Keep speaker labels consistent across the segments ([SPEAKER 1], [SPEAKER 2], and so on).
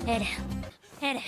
[SPEAKER 1] Eren. Eren.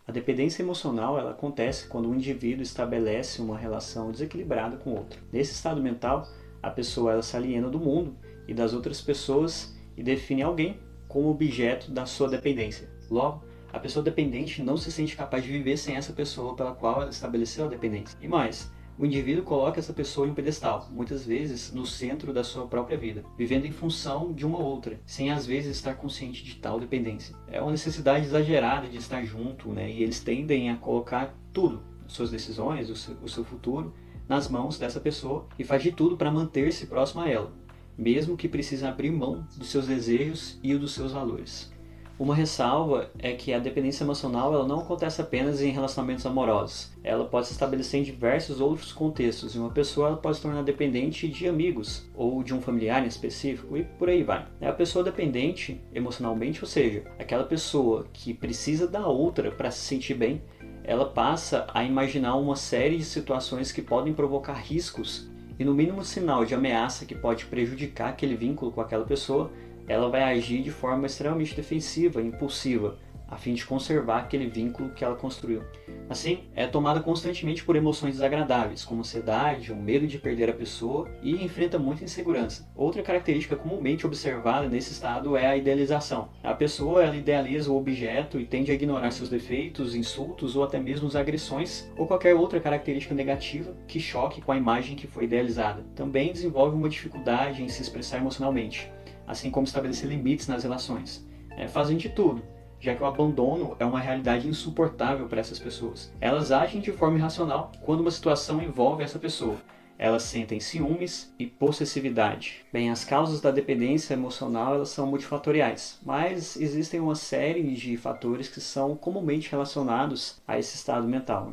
[SPEAKER 2] A dependência emocional ela acontece quando um indivíduo estabelece uma relação desequilibrada com outro. Nesse estado mental, a pessoa ela se aliena do mundo e das outras pessoas e define alguém como objeto da sua dependência. Logo, a pessoa dependente não se sente capaz de viver sem essa pessoa pela qual ela estabeleceu a dependência. E mais, o indivíduo coloca essa pessoa em um pedestal, muitas vezes no centro da sua própria vida, vivendo em função de uma outra, sem às vezes estar consciente de tal dependência. É uma necessidade exagerada de estar junto, e eles tendem a colocar tudo, suas decisões, o seu futuro, nas mãos dessa pessoa e faz de tudo para manter-se próximo a ela, mesmo que precise abrir mão dos seus desejos e dos seus valores. Uma ressalva é que a dependência emocional ela não acontece apenas em relacionamentos amorosos. Ela pode se estabelecer em diversos outros contextos e uma pessoa ela pode se tornar dependente de amigos ou de um familiar em específico e por aí vai. A pessoa dependente emocionalmente, ou seja, aquela pessoa que precisa da outra para se sentir bem, ela passa a imaginar uma série de situações que podem provocar riscos e no mínimo sinal de ameaça que pode prejudicar aquele vínculo com aquela pessoa, ela vai agir de forma extremamente defensiva e impulsiva, a fim de conservar aquele vínculo que ela construiu. Assim, é tomada constantemente por emoções desagradáveis, como ansiedade, o medo de perder a pessoa e enfrenta muita insegurança. Outra característica comumente observada nesse estado é a idealização. A pessoa ela idealiza o objeto e tende a ignorar seus defeitos, insultos ou até mesmo as agressões ou qualquer outra característica negativa que choque com a imagem que foi idealizada. Também desenvolve uma dificuldade em se expressar emocionalmente, assim como estabelecer limites nas relações. Fazem de tudo, já que o abandono é uma realidade insuportável para essas pessoas. Elas agem de forma irracional quando uma situação envolve essa pessoa. Elas sentem ciúmes e possessividade. Bem, as causas da dependência emocional elas são multifatoriais, mas existem uma série de fatores que são comumente relacionados a esse estado mental.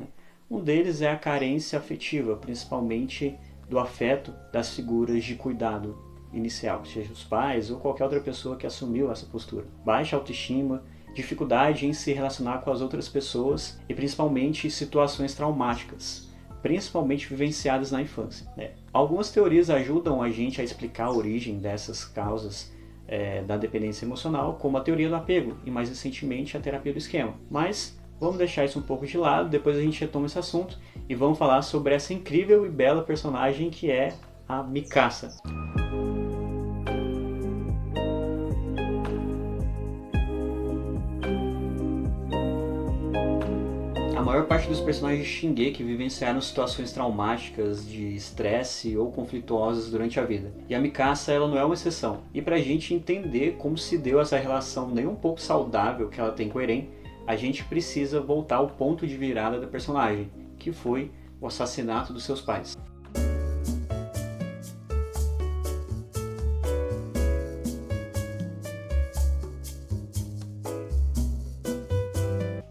[SPEAKER 2] Um deles é a carência afetiva, principalmente do afeto das figuras de cuidado inicial, seja os pais ou qualquer outra pessoa que assumiu essa postura. Baixa autoestima, dificuldade em se relacionar com as outras pessoas e principalmente situações traumáticas, principalmente vivenciadas na infância. Algumas teorias ajudam a gente a explicar a origem dessas causas da dependência emocional, como a teoria do apego e mais recentemente a terapia do esquema. Mas vamos deixar isso um pouco de lado, depois a gente retoma esse assunto e vamos falar sobre essa incrível e bela personagem que é a Mikasa. A maior parte dos personagens de Shingeki vivenciaram situações traumáticas, de estresse ou conflituosas durante a vida. E a Mikasa ela não é uma exceção. E pra gente entender como se deu essa relação nem um pouco saudável que ela tem com Eren, a gente precisa voltar ao ponto de virada da personagem, que foi o assassinato dos seus pais.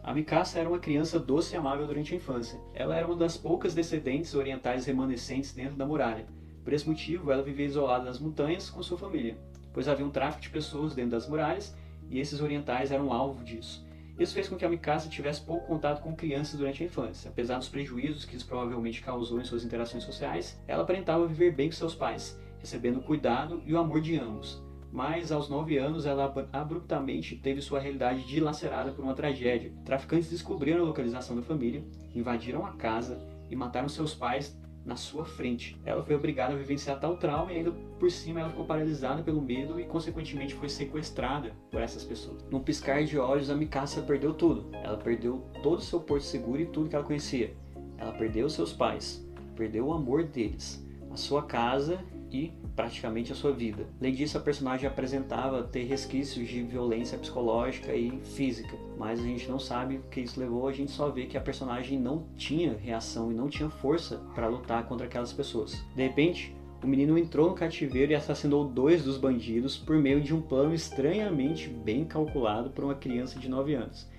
[SPEAKER 2] A Mikasa era uma criança doce e amável durante a infância. Ela era uma das poucas descendentes orientais remanescentes dentro da muralha. Por esse motivo, ela vivia isolada nas montanhas com sua família, pois havia um tráfico de pessoas dentro das muralhas e esses orientais eram alvo disso. Isso fez com que a Mikasa tivesse pouco contato com crianças durante a infância. Apesar dos prejuízos que isso provavelmente causou em suas interações sociais, ela aparentava viver bem com seus pais, recebendo o cuidado e o amor de ambos. Mas aos 9 anos ela abruptamente teve sua realidade dilacerada por uma tragédia. Traficantes descobriram a localização da família, invadiram a casa e mataram seus pais na sua frente. Ela foi obrigada a vivenciar tal trauma e ainda por cima ela ficou paralisada pelo medo e consequentemente foi sequestrada por essas pessoas. Num piscar de olhos a Mikasa perdeu tudo. Ela perdeu todo o seu porto seguro e tudo que ela conhecia. Ela perdeu seus pais, perdeu o amor deles, a sua casa e praticamente a sua vida. Além disso, a personagem apresentava ter resquícios de violência psicológica e física, mas a gente não sabe o que isso levou, a gente só vê que a personagem não tinha reação e não tinha força para lutar contra aquelas pessoas. De repente, o menino entrou no cativeiro e assassinou 2 dos bandidos por meio de um plano estranhamente bem calculado por uma criança de 9 anos.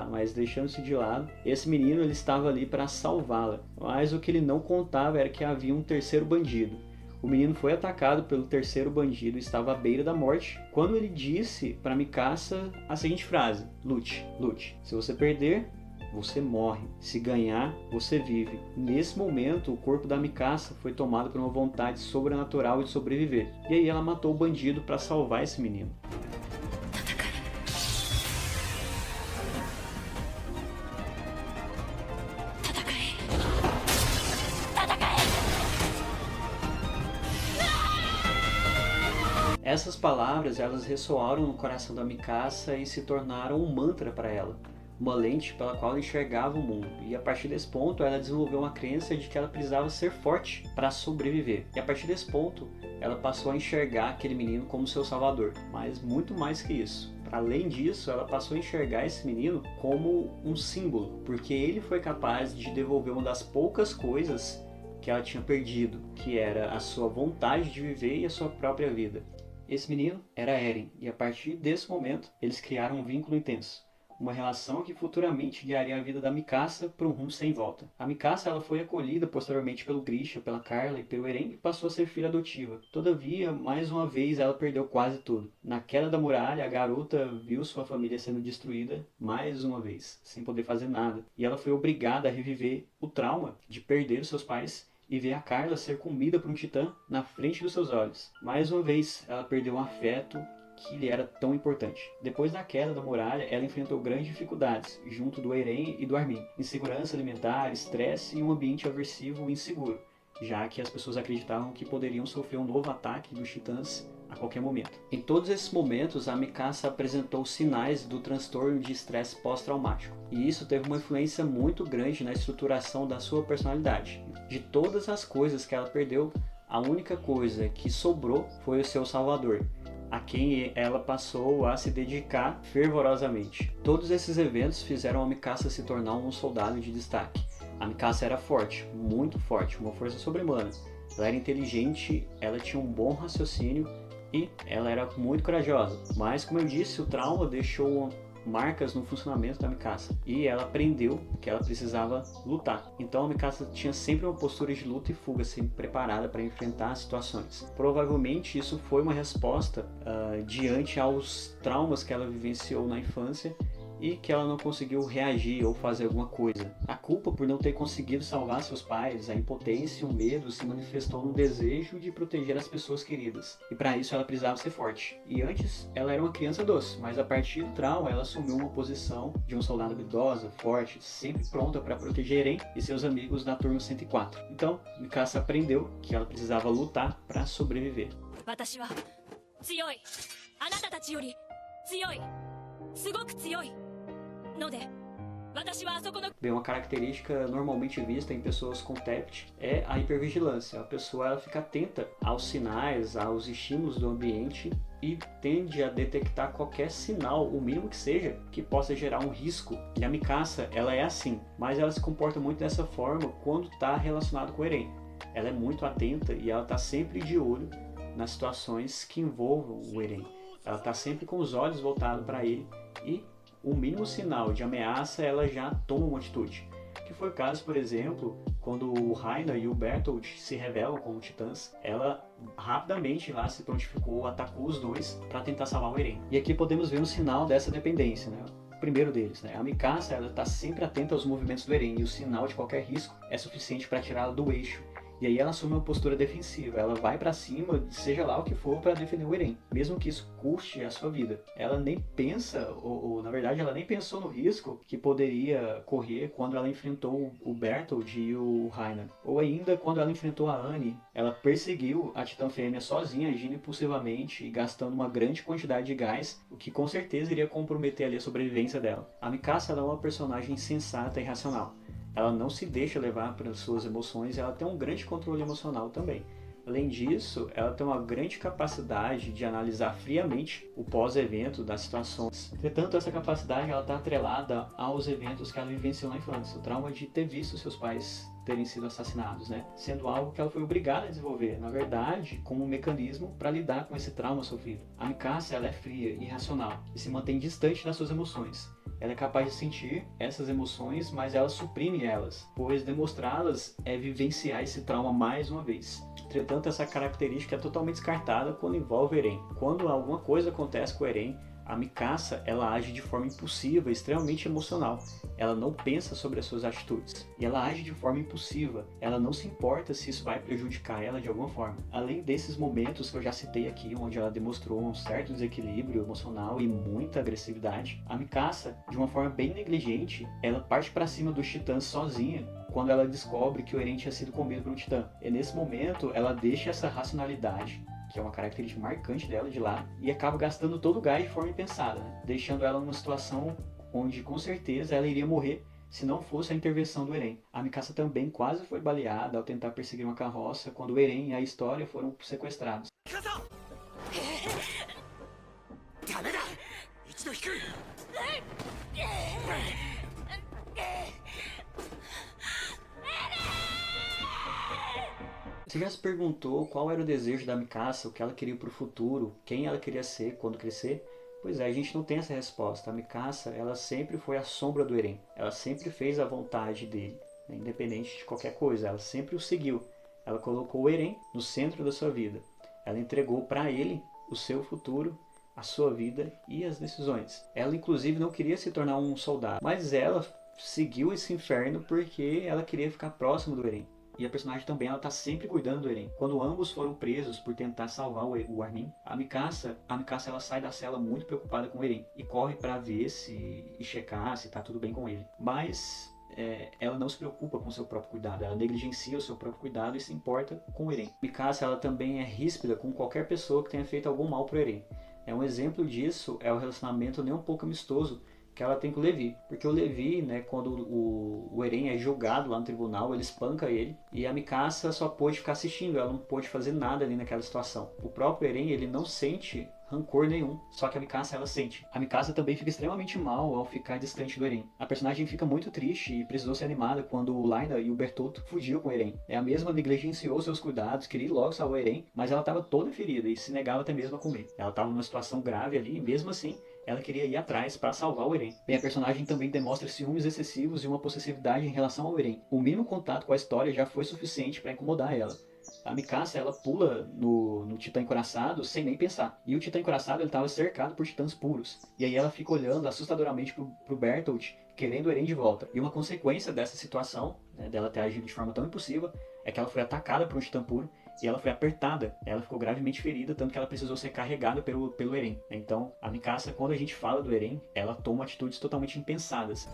[SPEAKER 2] Mas deixando-se de lado, esse menino ele estava ali para salvá-la, mas o que ele não contava era que havia um terceiro bandido. O menino foi atacado pelo terceiro bandido e estava à beira da morte quando ele disse para Mikasa a seguinte frase: lute, lute. Se você perder, você morre. Se ganhar, você vive. Nesse momento, o corpo da Mikasa foi tomado por uma vontade sobrenatural de sobreviver. E aí ela matou o bandido para salvar esse menino. Essas palavras, elas ressoaram no coração da Mikasa e se tornaram um mantra para ela, uma lente pela qual ela enxergava o mundo. E a partir desse ponto, ela desenvolveu uma crença de que ela precisava ser forte para sobreviver. E a partir desse ponto, ela passou a enxergar aquele menino como seu salvador, mas muito mais que isso. Além disso, ela passou a enxergar esse menino como um símbolo, porque ele foi capaz de devolver uma das poucas coisas que ela tinha perdido, que era a sua vontade de viver e a sua própria vida. Esse menino era Eren, e a partir desse momento, eles criaram um vínculo intenso. Uma relação que futuramente guiaria a vida da Mikasa para um rumo sem volta. A Mikasa ela foi acolhida posteriormente pelo Grisha, pela Carla e pelo Eren e passou a ser filha adotiva. Todavia, mais uma vez ela perdeu quase tudo. Na queda da muralha, a garota viu sua família sendo destruída mais uma vez, sem poder fazer nada. E ela foi obrigada a reviver o trauma de perder os seus pais e ver a Carla ser comida por um titã na frente dos seus olhos. Mais uma vez, ela perdeu um afeto que lhe era tão importante. Depois da queda da muralha, ela enfrentou grandes dificuldades, junto do Eren e do Armin. Insegurança alimentar, estresse e um ambiente aversivo e inseguro, já que as pessoas acreditavam que poderiam sofrer um novo ataque dos titãs a qualquer momento. Em todos esses momentos, a Mikasa apresentou sinais do transtorno de estresse pós-traumático, e isso teve uma influência muito grande na estruturação da sua personalidade. De todas as coisas que ela perdeu, a única coisa que sobrou foi o seu salvador, a quem ela passou a se dedicar fervorosamente. Todos esses eventos fizeram a Mikasa se tornar um soldado de destaque. A Mikasa era forte, muito forte, uma força sobre-humana. Ela era inteligente, ela tinha um bom raciocínio e ela era muito corajosa. Mas, como eu disse, o trauma deixou marcas no funcionamento da Mikasa e ela aprendeu que ela precisava lutar. Então a Mikasa tinha sempre uma postura de luta e fuga, sempre preparada para enfrentar as situações. Provavelmente isso foi uma resposta diante aos traumas que ela vivenciou na infância e que ela não conseguiu reagir ou fazer alguma coisa. A culpa por não ter conseguido salvar seus pais, a impotência e o medo se manifestou no desejo de proteger as pessoas queridas. E para isso ela precisava ser forte. E antes ela era uma criança doce, mas a partir do trauma ela assumiu uma posição de um soldado habilidosa, forte, sempre pronta para proteger Eren e seus amigos da turma 104. Então, Mikasa aprendeu que ela precisava lutar para sobreviver. Bem, uma característica normalmente vista em pessoas com TEPT é a hipervigilância. A pessoa ela fica atenta aos sinais, aos estímulos do ambiente e tende a detectar qualquer sinal, o mínimo que seja, que possa gerar um risco. E a Mikasa, ela é assim, mas ela se comporta muito dessa forma quando está relacionado com o Eren. Ela é muito atenta e ela está sempre de olho nas situações que envolvam o Eren. Ela está sempre com os olhos voltados para ele e o mínimo sinal de ameaça ela já toma uma atitude. Que foi o caso, por exemplo, quando o Reiner e o Bertolt se revelam como titãs, ela rapidamente lá se prontificou, atacou os dois para tentar salvar o Eren. E aqui podemos ver um sinal dessa dependência, né? O primeiro deles, né? A Mikasa ela está sempre atenta aos movimentos do Eren e o sinal de qualquer risco é suficiente para tirá-la do eixo. E aí ela assume uma postura defensiva, ela vai pra cima, seja lá o que for, para defender o Eren, mesmo que isso custe a sua vida. Ela nem pensa, ou na verdade ela nem pensou no risco que poderia correr quando ela enfrentou o Bertolt e o Reiner. Ou ainda quando ela enfrentou a Annie, ela perseguiu a Titã Fêmea sozinha, agindo impulsivamente e gastando uma grande quantidade de gás, o que com certeza iria comprometer ali a sobrevivência dela. A Mikasa ela é uma personagem sensata e racional. Ela não se deixa levar pelas suas emoções e ela tem um grande controle emocional também. Além disso, ela tem uma grande capacidade de analisar friamente o pós-evento das situações. Entretanto, essa capacidade está atrelada aos eventos que ela vivenciou na infância. O trauma de ter visto seus pais terem sido assassinados, né? Sendo algo que ela foi obrigada a desenvolver, na verdade, como um mecanismo para lidar com esse trauma sofrido. A Mikasa ela é fria e irracional e se mantém distante das suas emoções. Ela é capaz de sentir essas emoções, mas ela suprime elas, pois demonstrá-las é vivenciar esse trauma mais uma vez. Entretanto, essa característica é totalmente descartada quando envolve Eren. Quando alguma coisa acontece com o Eren, A Mikasa, ela age de forma impulsiva, extremamente emocional. Ela não pensa sobre as suas atitudes. E ela age de forma impulsiva. Ela não se importa se isso vai prejudicar ela de alguma forma. Além desses momentos que eu já citei aqui, onde ela demonstrou um certo desequilíbrio emocional e muita agressividade, a Mikasa, de uma forma bem negligente, ela parte para cima dos titãs sozinha quando ela descobre que o Eren tinha sido comido por um titã. E nesse momento, ela deixa essa racionalidade, que é uma característica marcante dela, de lado, e acaba gastando todo o gás de forma impensada, né? Deixando ela numa situação onde com certeza ela iria morrer se não fosse a intervenção do Eren. A Mikasa também quase foi baleada ao tentar perseguir uma carroça quando o Eren e a História foram sequestrados. Você já se perguntou qual era o desejo da Mikasa, o que ela queria para o futuro, quem ela queria ser quando crescer? Pois é, a gente não tem essa resposta. A Mikasa, ela sempre foi a sombra do Eren. Ela sempre fez a vontade dele, né? Independente de qualquer coisa. Ela sempre o seguiu. Ela colocou o Eren no centro da sua vida. Ela entregou para ele o seu futuro, a sua vida e as decisões. Ela, inclusive, não queria se tornar um soldado, mas ela seguiu esse inferno porque ela queria ficar próximo do Eren. E a personagem também, ela tá sempre cuidando do Eren. Quando ambos foram presos por tentar salvar o Armin, a Mikasa ela sai da cela muito preocupada com o Eren e corre para ver e checar se tá tudo bem com ele. Mas ela não se preocupa com o seu próprio cuidado, ela negligencia o seu próprio cuidado e se importa com o Eren. Mikasa, ela também é ríspida com qualquer pessoa que tenha feito algum mal pro Eren. Um exemplo disso é o relacionamento nem um pouco amistoso que ela tem com o Levi. Porque o Levi, né, quando o Eren é julgado lá no tribunal, ele espanca ele. E a Mikasa só pôde ficar assistindo, ela não pôde fazer nada ali naquela situação. O próprio Eren, ele não sente rancor nenhum, só que a Mikasa, ela sente. A Mikasa também fica extremamente mal ao ficar distante do Eren. A personagem fica muito triste e precisou ser animada quando o Laina e o Bertoldo fugiu com o Eren. A mesma negligenciou seus cuidados, queria ir logo salvar o Eren, mas ela estava toda ferida e se negava até mesmo a comer. Ela estava numa situação grave ali e mesmo assim ela queria ir atrás para salvar o Eren. Bem, a personagem também demonstra ciúmes excessivos e uma possessividade em relação ao Eren. O mínimo contato com a história já foi suficiente para incomodar ela. A Mikasa, ela pula no Titã Encoraçado sem nem pensar. E o Titã Encoraçado, ele estava cercado por titãs puros. E aí ela fica olhando assustadoramente pro Bertolt, querendo o Eren de volta. E uma consequência dessa situação, né, dela ter agido de forma tão impulsiva, é que ela foi atacada por um titã puro e ela foi apertada. Ela ficou gravemente ferida, tanto que ela precisou ser carregada pelo Eren. Então, a Mikasa, quando a gente fala do Eren, ela toma atitudes totalmente impensadas.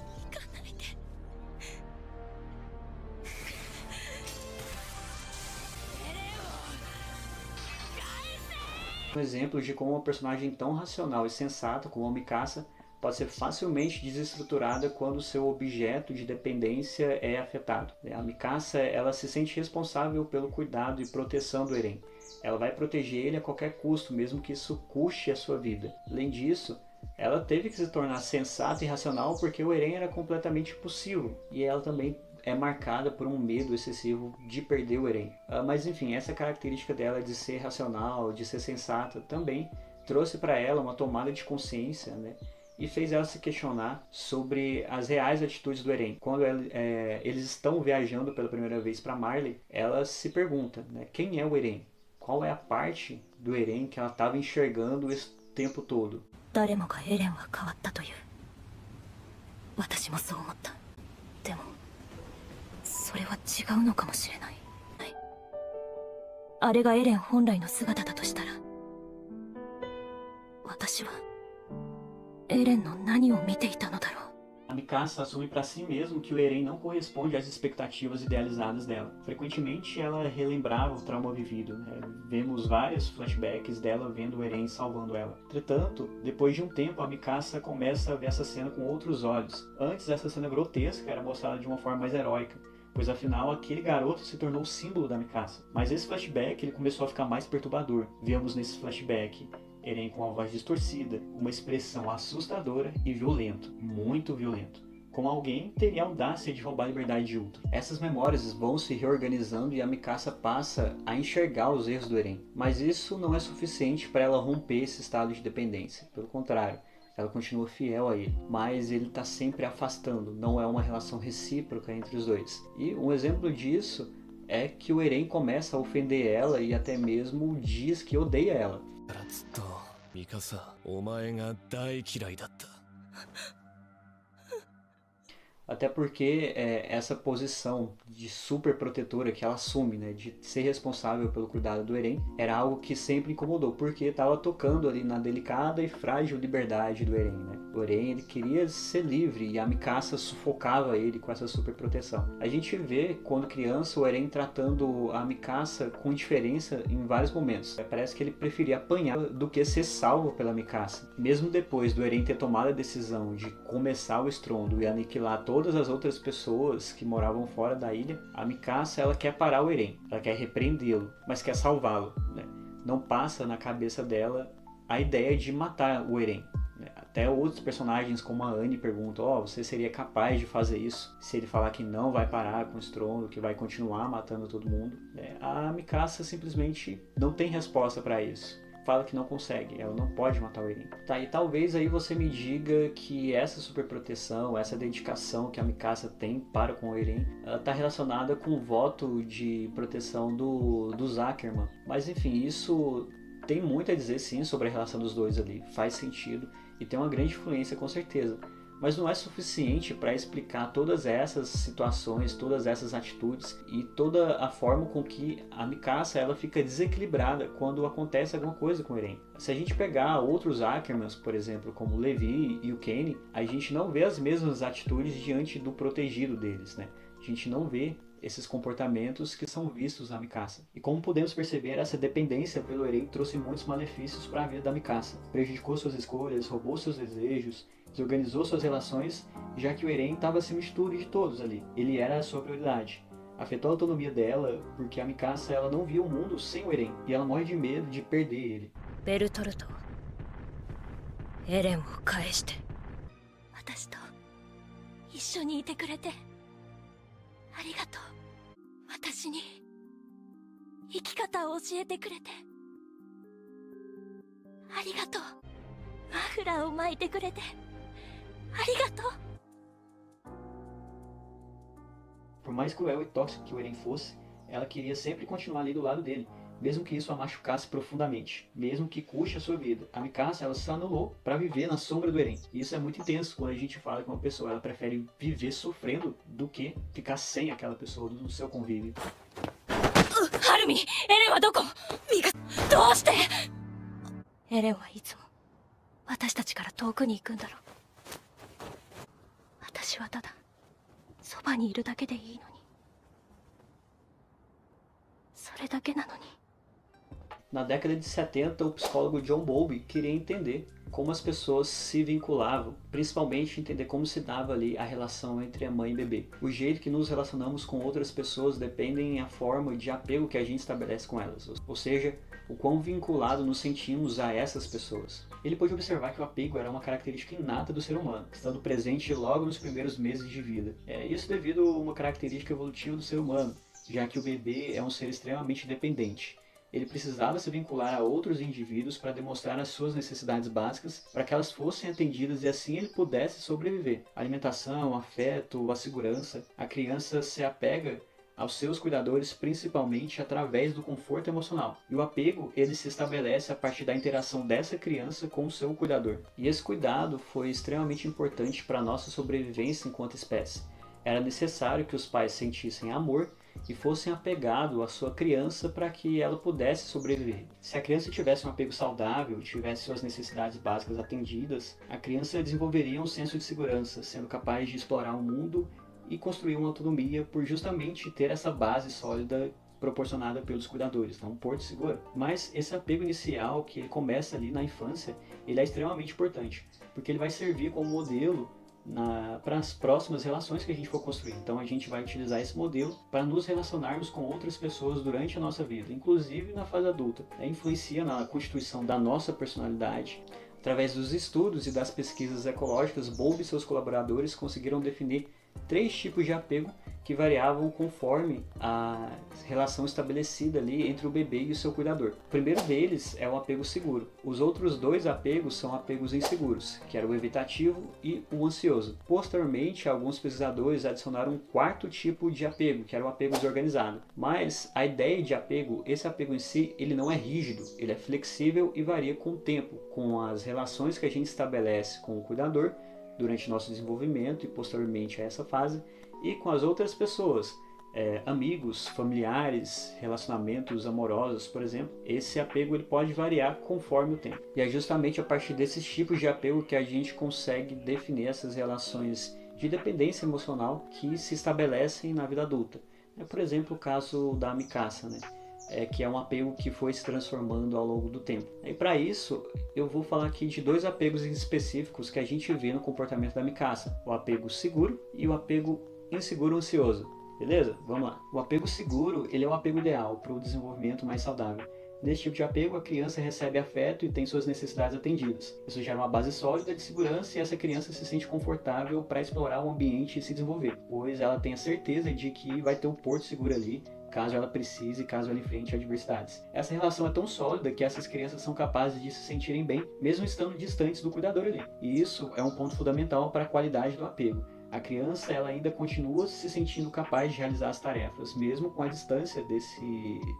[SPEAKER 2] Um exemplo de como uma personagem tão racional e sensata como a Mikasa pode ser facilmente desestruturada quando seu objeto de dependência é afetado. A Mikasa, ela se sente responsável pelo cuidado e proteção do Eren. Ela vai proteger ele a qualquer custo, mesmo que isso custe a sua vida. Além disso, ela teve que se tornar sensata e racional porque o Eren era completamente impulsivo e ela também é marcada por um medo excessivo de perder o Eren. Mas enfim, essa característica dela de ser racional, de ser sensata, também trouxe para ela uma tomada de consciência, né? E fez ela se questionar sobre as reais atitudes do Eren. Quando eles estão viajando pela primeira vez para Marley, ela se pergunta, né, quem é o Eren? Qual é a parte do Eren que ela estava enxergando esse tempo todo? A Mikasa assume para si mesmo que o Eren não corresponde às expectativas idealizadas dela. Frequentemente ela relembrava o trauma vivido, né? Vemos vários flashbacks dela vendo o Eren salvando ela. Entretanto, depois de um tempo, a Mikasa começa a ver essa cena com outros olhos. Antes, essa cena grotesca era mostrada de uma forma mais heróica, pois afinal aquele garoto se tornou o símbolo da Mikasa. Mas esse flashback ele começou a ficar mais perturbador. Vemos nesse flashback Eren com a voz distorcida, uma expressão assustadora e violento, muito violento, como alguém teria a audácia de roubar a liberdade de outro. Essas memórias vão se reorganizando e a Mikasa passa a enxergar os erros do Eren. Mas isso não é suficiente para ela romper esse estado de dependência. Pelo contrário, ela continua fiel a ele, mas ele está sempre afastando, não é uma relação recíproca entre os dois. E um exemplo disso é que o Eren começa a ofender ela e até mesmo diz que odeia ela.
[SPEAKER 1] ミカサ、お前が大嫌いだった。
[SPEAKER 2] Até porque essa posição de super protetora que ela assume, né, de ser responsável pelo cuidado do Eren, era algo que sempre incomodou, porque estava tocando ali na delicada e frágil liberdade do Eren, né? O Eren, ele queria ser livre e a Mikasa sufocava ele com essa super proteção. A gente vê, quando criança, o Eren tratando a Mikasa com indiferença em vários momentos. Parece que ele preferia apanhar do que ser salvo pela Mikasa. Mesmo depois do Eren ter tomado a decisão de começar o estrondo e aniquilar todas as outras pessoas que moravam fora da ilha, a Mikasa, ela quer parar o Eren, ela quer repreendê-lo, mas quer salvá-lo, né? Não passa na cabeça dela a ideia de matar o Eren. Até outros personagens como a Anne perguntam: você seria capaz de fazer isso? Se ele falar que não vai parar com o estrondo, que vai continuar matando todo mundo. A Mikasa simplesmente não tem resposta para isso. Fala que não consegue, ela não pode matar o Eren. Tá, e talvez aí você me diga que essa super proteção, essa dedicação que a Mikasa tem para com o Eren, está relacionada com o voto de proteção dos Ackerman. Mas enfim, isso tem muito a dizer sim sobre a relação dos dois ali, faz sentido e tem uma grande influência com certeza. Mas não é suficiente para explicar todas essas situações, todas essas atitudes e toda a forma com que a Mikasa ela fica desequilibrada quando acontece alguma coisa com o Eren. Se a gente pegar outros Ackermans, por exemplo, como o Levi e o Kenny, a gente não vê as mesmas atitudes diante do protegido deles, né? A gente não vê esses comportamentos que são vistos na Mikasa. E como podemos perceber, essa dependência pelo Eren trouxe muitos malefícios para a vida da Mikasa. Prejudicou suas escolhas, roubou seus desejos, desorganizou suas relações, já que o Eren estava acima de tudo e de todos ali. Ele era a sua prioridade. Afetou a autonomia dela, porque a Mikasa ela não via o mundo sem o Eren, e ela morre de medo de perder ele.
[SPEAKER 3] Bertolt, Eren を返して。私と一緒にいてくれてありがとう。私に生き方を教えてくれてありがとう。マフラーを巻いてくれてありがとう。
[SPEAKER 2] Por mais cruel e tóxico que o Eren fosse, ela queria sempre continuar ali do lado dele, mesmo que isso a machucasse profundamente, mesmo que custe a sua vida. A Mikasa, ela se anulou para viver na sombra do Eren. E isso é muito intenso quando a gente fala com uma pessoa, ela prefere viver sofrendo do que ficar sem aquela pessoa no seu convívio.
[SPEAKER 3] Harumi, Eren はどこ？ミカ、どうして？エレンはいつも私たちから遠くに行くんだろう。私はただそばにいるだけでいいのに。それだけなのに。
[SPEAKER 2] Na década de 70, o psicólogo John Bowlby queria entender como as pessoas se vinculavam, principalmente entender como se dava ali a relação entre a mãe e bebê. O jeito que nos relacionamos com outras pessoas dependem da forma de apego que a gente estabelece com elas, ou seja, o quão vinculado nos sentimos a essas pessoas. Ele pôde observar que o apego era uma característica inata do ser humano, estando presente logo nos primeiros meses de vida. Isso devido a uma característica evolutiva do ser humano, já que o bebê é um ser extremamente dependente. Ele precisava se vincular a outros indivíduos para demonstrar as suas necessidades básicas para que elas fossem atendidas e assim ele pudesse sobreviver. A alimentação, afeto, a segurança. A criança se apega aos seus cuidadores principalmente através do conforto emocional. E o apego ele se estabelece a partir da interação dessa criança com o seu cuidador. E esse cuidado foi extremamente importante para a nossa sobrevivência enquanto espécie. Era necessário que os pais sentissem amor e fossem apegados à sua criança para que ela pudesse sobreviver. Se a criança tivesse um apego saudável, tivesse suas necessidades básicas atendidas, a criança desenvolveria um senso de segurança, sendo capaz de explorar o mundo e construir uma autonomia por justamente ter essa base sólida proporcionada pelos cuidadores, um porto seguro. Mas esse apego inicial, que ele começa ali na infância, ele é extremamente importante, porque ele vai servir como modelo para as próximas relações que a gente for construir. Então a gente vai utilizar esse modelo para nos relacionarmos com outras pessoas durante a nossa vida, inclusive na fase adulta. Influencia na constituição da nossa personalidade. Através dos estudos e das pesquisas ecológicas, Bowlby e seus colaboradores conseguiram definir 3 tipos de apego que variavam conforme a relação estabelecida ali entre o bebê e o seu cuidador. O primeiro deles é o apego seguro. Os outros 2 apegos são apegos inseguros, que era o evitativo e o ansioso. Posteriormente, alguns pesquisadores adicionaram um 4º tipo de apego, que era o apego desorganizado. Mas a ideia de apego, esse apego em si, ele não é rígido, ele é flexível e varia com o tempo, com as relações que a gente estabelece com o cuidador durante nosso desenvolvimento e posteriormente a essa fase, e com as outras pessoas, amigos, familiares, relacionamentos amorosos, por exemplo. Esse apego ele pode variar conforme o tempo. E é justamente a partir desses tipos de apego que a gente consegue definir essas relações de dependência emocional que se estabelecem na vida adulta. Por exemplo, o caso da Mikasa, né? Que é um apego que foi se transformando ao longo do tempo. E para isso, eu vou falar aqui de 2 apegos específicos que a gente vê no comportamento da Mikasa: o apego seguro e o apego inseguro ansioso. Beleza? Vamos lá. O apego seguro, ele é o apego ideal para o desenvolvimento mais saudável. Nesse tipo de apego, a criança recebe afeto e tem suas necessidades atendidas. Isso gera uma base sólida de segurança e essa criança se sente confortável para explorar o ambiente e se desenvolver, pois ela tem a certeza de que vai ter um porto seguro ali, caso ela precise, caso ela enfrente adversidades. Essa relação é tão sólida que essas crianças são capazes de se sentirem bem, mesmo estando distantes do cuidador ali. E isso é um ponto fundamental para a qualidade do apego. A criança ela ainda continua se sentindo capaz de realizar as tarefas, mesmo com a distância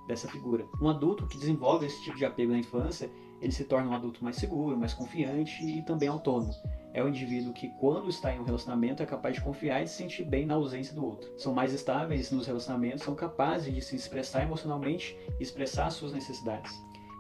[SPEAKER 2] dessa figura. Um adulto que desenvolve esse tipo de apego na infância, ele se torna um adulto mais seguro, mais confiante e também autônomo. É um indivíduo que, quando está em um relacionamento, é capaz de confiar e se sentir bem na ausência do outro. São mais estáveis nos relacionamentos, são capazes de se expressar emocionalmente e expressar suas necessidades.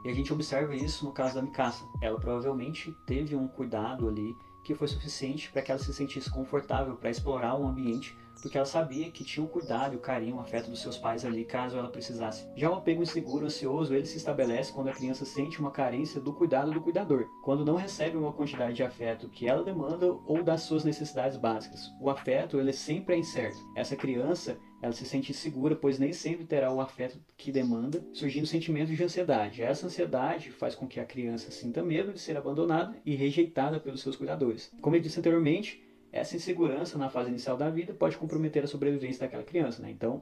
[SPEAKER 2] E a gente observa isso no caso da Mikasa. Ela provavelmente teve um cuidado ali que foi suficiente para que ela se sentisse confortável para explorar o ambiente, porque ela sabia que tinha o cuidado, o carinho, o afeto dos seus pais ali caso ela precisasse. Já o apego inseguro, ansioso, ele se estabelece quando a criança sente uma carência do cuidado do cuidador, quando não recebe uma quantidade de afeto que ela demanda ou das suas necessidades básicas. O afeto, ele sempre é incerto. Essa criança, ela se sente insegura, pois nem sempre terá o afeto que demanda, surgindo sentimentos de ansiedade. Essa ansiedade faz com que a criança sinta medo de ser abandonada e rejeitada pelos seus cuidadores. Como eu disse anteriormente, essa insegurança na fase inicial da vida pode comprometer a sobrevivência daquela criança, né? Então,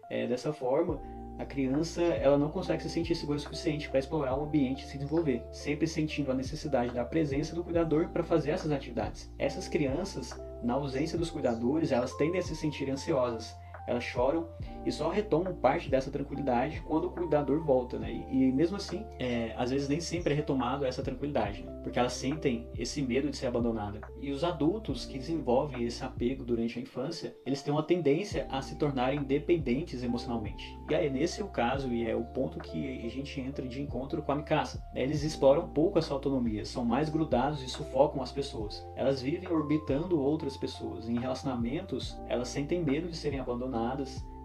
[SPEAKER 2] dessa forma, a criança ela não consegue se sentir segura o suficiente para explorar o ambiente e se desenvolver, sempre sentindo a necessidade da presença do cuidador para fazer essas atividades. Essas crianças, na ausência dos cuidadores, elas tendem a se sentir ansiosas. Elas choram e só retomam parte dessa tranquilidade quando o cuidador volta, né? E mesmo assim, às vezes nem sempre é retomado essa tranquilidade, né? Porque elas sentem esse medo de ser abandonada. E os adultos que desenvolvem esse apego durante a infância, eles têm uma tendência a se tornarem dependentes emocionalmente. E aí, nesse é o caso, e é o ponto que a gente entra de encontro com a Mikasa. Eles exploram pouco a sua autonomia, são mais grudados e sufocam as pessoas. Elas vivem orbitando outras pessoas. Em relacionamentos, elas sentem medo de serem abandonadas,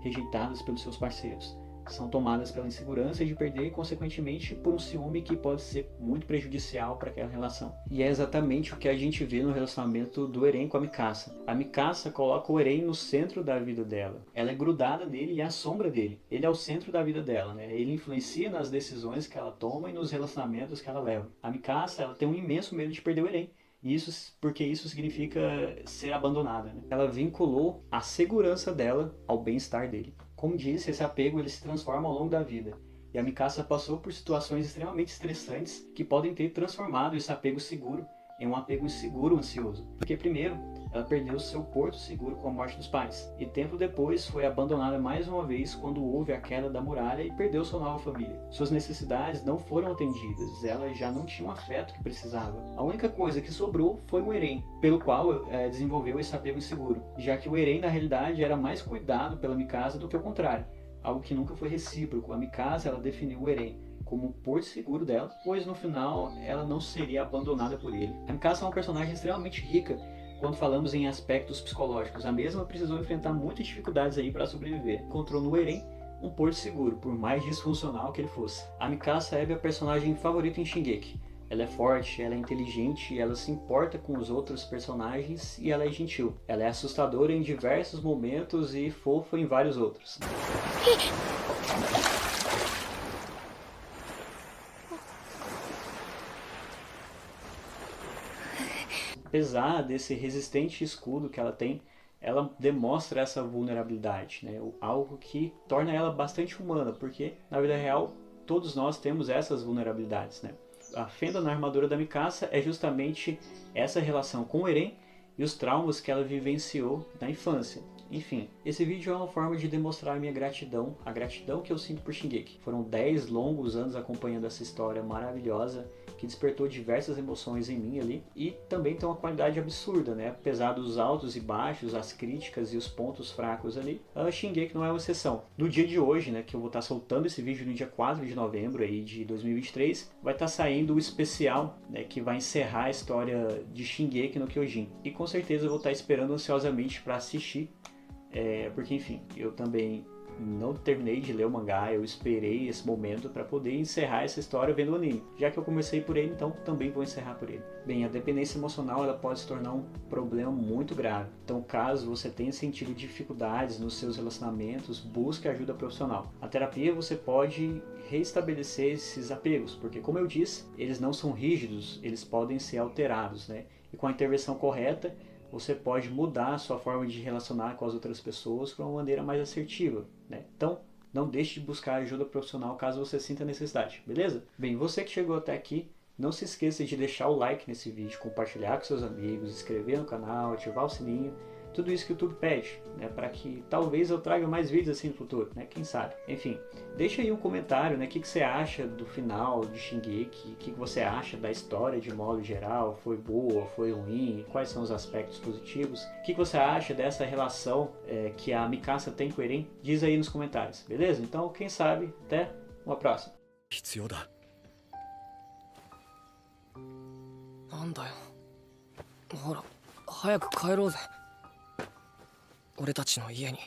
[SPEAKER 2] rejeitadas pelos seus parceiros. São tomadas pela insegurança de perder e, consequentemente, por um ciúme que pode ser muito prejudicial para aquela relação. E é exatamente o que a gente vê no relacionamento do Eren com a Mikasa. A Mikasa coloca o Eren no centro da vida dela. Ela é grudada nele e é a sombra dele. Ele é o centro da vida dela, né? Ele influencia nas decisões que ela toma e nos relacionamentos que ela leva. A Mikasa, ela tem um imenso medo de perder o Eren. Isso porque isso significa ser abandonada, né? Ela vinculou a segurança dela ao bem-estar dele. Como disse, esse apego ele se transforma ao longo da vida. E a Mikasa passou por situações extremamente estressantes que podem ter transformado esse apego seguro em um apego inseguro ansioso. Porque primeiro, ela perdeu seu porto seguro com a morte dos pais. E tempo depois foi abandonada mais uma vez quando houve a queda da muralha e perdeu sua nova família. Suas necessidades não foram atendidas, ela já não tinha o afeto que precisava. A única coisa que sobrou foi o Eren, pelo qual desenvolveu esse apego inseguro. Já que o Eren na realidade era mais cuidado pela Mikasa do que o contrário. Algo que nunca foi recíproco. A Mikasa ela definiu o Eren como um porto seguro dela, pois no final ela não seria abandonada por ele. A Mikasa é uma personagem extremamente rica quando falamos em aspectos psicológicos. A mesma precisou enfrentar muitas dificuldades aí para sobreviver. Encontrou no Eren um porto seguro, por mais disfuncional que ele fosse. A Mikasa é a personagem favorita em Shingeki. Ela é forte, ela é inteligente, ela se importa com os outros personagens e ela é gentil. Ela é assustadora em diversos momentos e fofa em vários outros. Apesar desse resistente escudo que ela tem, ela demonstra essa vulnerabilidade, né? Algo que torna ela bastante humana, porque na vida real todos nós temos essas vulnerabilidades, né? A fenda na armadura da Mikasa é justamente essa relação com o Eren e os traumas que ela vivenciou na infância. Enfim, esse vídeo é uma forma de demonstrar a minha gratidão, a gratidão que eu sinto por Shingeki. Foram 10 longos anos acompanhando essa história maravilhosa que despertou diversas emoções em mim ali e também tem uma qualidade absurda, né? Apesar dos altos e baixos, as críticas e os pontos fracos ali, a Shingeki não é uma exceção. No dia de hoje, né, que eu vou estar soltando esse vídeo no dia 4 de novembro aí de 2023, vai estar saindo o especial, né, que vai encerrar a história de Shingeki no Kyojin. E com certeza eu vou estar esperando ansiosamente para assistir, porque enfim, eu também não terminei de ler o mangá, eu esperei esse momento para poder encerrar essa história vendo o anime. Já que eu comecei por ele, então também vou encerrar por ele. Bem, a dependência emocional ela pode se tornar um problema muito grave. Então, caso você tenha sentido dificuldades nos seus relacionamentos, busque ajuda profissional. A terapia você pode reestabelecer esses apegos, porque como eu disse, eles não são rígidos, eles podem ser alterados, né? E com a intervenção correta, você pode mudar a sua forma de relacionar com as outras pessoas de uma maneira mais assertiva, né? Então, não deixe de buscar ajuda profissional caso você sinta necessidade, beleza? Bem, você que chegou até aqui, não se esqueça de deixar o like nesse vídeo, compartilhar com seus amigos, inscrever no canal, ativar o sininho, tudo isso que o YouTube pede, né, para que talvez eu traga mais vídeos assim no futuro, né, quem sabe. Enfim, deixa aí um comentário, né, o que você acha do final de Shingeki, o que você acha da história de modo geral, foi boa, foi ruim, quais são os aspectos positivos, o que você acha dessa relação que a Mikasa tem com o Eren, diz aí nos comentários, beleza? Então, quem sabe, até uma próxima.
[SPEAKER 1] 必要だ。
[SPEAKER 4] なんだよ。ほら、早く帰ろうぜ。俺たちの家に。